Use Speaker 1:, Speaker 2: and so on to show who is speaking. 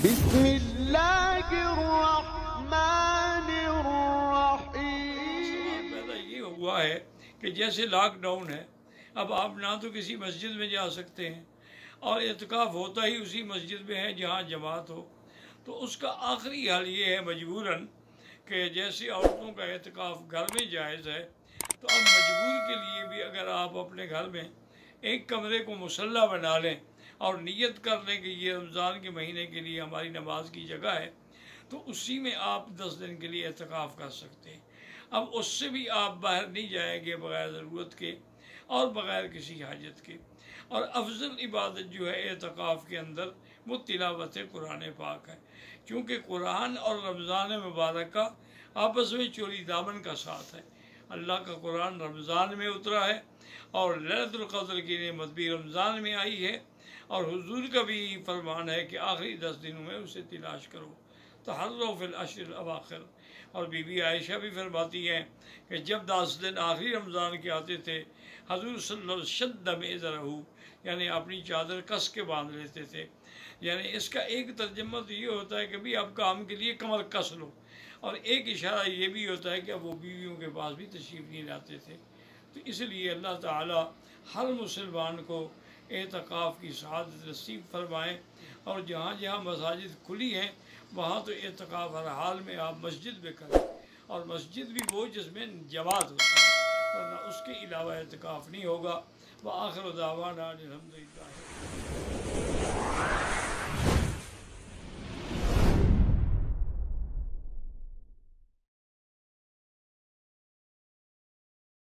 Speaker 1: بسم اللہ الرحمن الرحیم۔
Speaker 2: پیدا یہ ہوا ہے کہ جیسے لاک ڈاؤن ہے، اب آپ نہ تو کسی مسجد میں جا سکتے ہیں، اور اعتکاف ہوتا ہی اسی مسجد میں ہے جہاں جماعت ہو، تو اس کا آخری حل یہ ہے مجبوراً کہ جیسے عورتوں کا اعتکاف گھر میں جائز ہے، تو اب مجبور کے لیے بھی اگر آپ اپنے گھر میں ایک کمرے کو مصلی بنا لیں اور نیت کر لیں کہ یہ رمضان کے مہینے کے لیے ہماری نماز کی جگہ ہے، تو اسی میں آپ 10 دن کے لیے اعتکاف کر سکتے ہیں۔ اب اس سے بھی آپ باہر نہیں جائیں گے بغیر ضرورت کے اور بغیر کسی حاجت کے۔ اور افضل عبادت جو ہے اعتکاف کے اندر وہ تلاوت قرآن پاک ہے، کیونکہ قرآن اور رمضان مبارک کا آپس میں چوری دامن کا ساتھ ہے۔ اللہ کا قرآن رمضان میں اترا ہے اور لیلۃ القدر کی نعمت بھی رمضان میں آئی ہے، اور حضور کا بھی فرمان ہے کہ آخری 10 دنوں میں اسے تلاش کرو، تحروا فی العشر الاواخر۔ اور بی بی عائشہ بھی فرماتی ہیں کہ جب 10 دن آخری رمضان کے آتے تھے، حضور صلی اللہ علیہ وسلم شد مئزرہ، یعنی اپنی چادر کس کے باندھ لیتے تھے۔ یعنی اس کا ایک ترجمہ تو یہ ہوتا ہے کہ بھی اب کام کے لیے کمر کس لو، اور ایک اشارہ یہ بھی ہوتا ہے کہ اب وہ بیویوں کے پاس بھی تشریف نہیں لاتے تھے۔ تو اس لیے اللہ تعالی ہر مسلمان کو اعتکاف کی سعادت نصیب فرمائیں، اور جہاں جہاں مساجد کھلی ہیں وہاں تو اعتکاف ہر حال میں آپ مسجد میں کریں، اور مسجد بھی وہ جس میں جماعت ہوتی ہے، ورنہ اس کے علاوہ اعتکاف نہیں ہوگا۔ وآخر دعوانا الحمدللہ۔